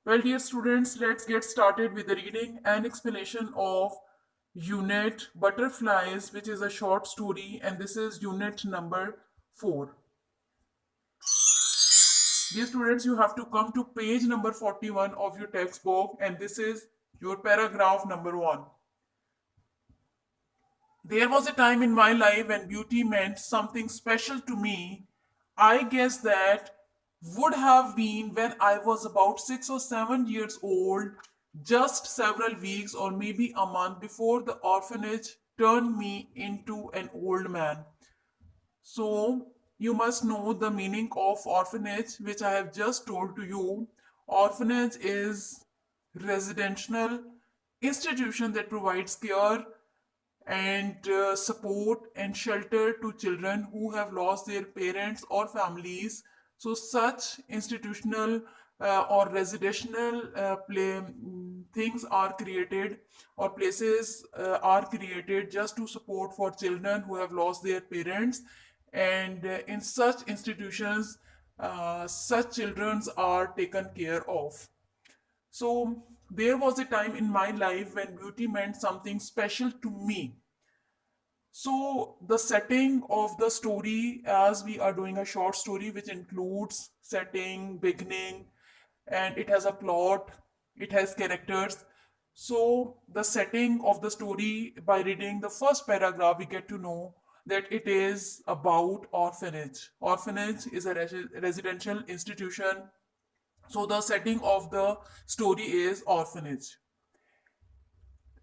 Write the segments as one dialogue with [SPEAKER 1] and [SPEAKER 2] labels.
[SPEAKER 1] Well, dear students, let's get started with the reading and explanation of Unit Butterflies, which is a short story, and this is unit number 4. Dear students, you have to come to page number 41 of your textbook, and this is your paragraph number 1. There was a time in my life when beauty meant something special to me. I guess that would have been when I was about 6 or 7 years old, just several weeks or maybe a month before the orphanage turned me into an old man. So, you must know the meaning of orphanage, which I have just told to you. Orphanage is residential institution that provides care and support and shelter to children who have lost their parents or families. So, such institutional or residential things are created, or places are created just to support for children who have lost their parents. And in such institutions, such children are taken care of. So, there was a time in my life when beauty meant something special to me. So, the setting of the story, as we are doing a short story which includes setting, beginning, and it has a plot, it has characters. So, the setting of the story, by reading the first paragraph, we get to know that it is about orphanage. Orphanage is a residential institution. So, the setting of the story is orphanage.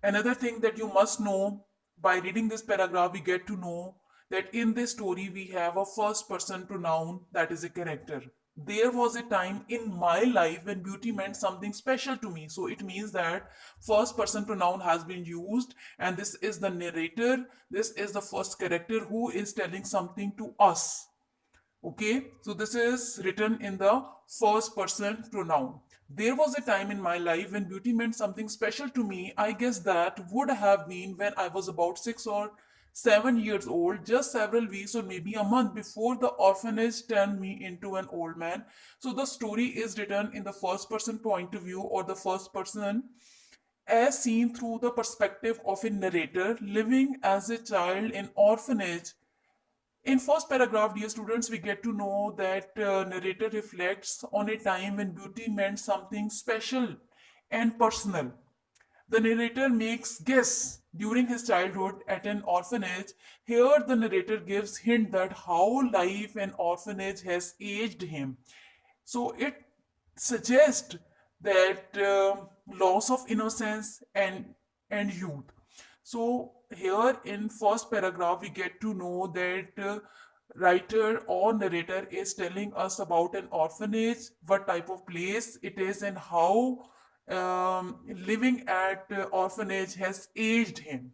[SPEAKER 1] Another thing that you must know, by reading this paragraph, we get to know that in this story we have a first person pronoun that is a character. There was a time in my life when beauty meant something special to me. So it means that first person pronoun has been used, and this is the narrator. This is the first character who is telling something to us. Okay, so this is written in the first person pronoun. There was a time in my life when beauty meant something special to me. I guess that would have been when I was about 6 or 7 years old, just several weeks or maybe a month before the orphanage turned me into an old man. So the story is written in the first person point of view, or the first person, as seen through the perspective of a narrator living as a child in orphanage. In first paragraph, dear students, we get to know that narrator reflects on a time when beauty meant something special and personal. The narrator makes guess during his childhood at an orphanage. Here, the narrator gives hint that how life in orphanage has aged him. So it suggests that loss of innocence and youth. So here in first paragraph we get to know that writer or narrator is telling us about an orphanage, what type of place it is, and how living at orphanage has aged him.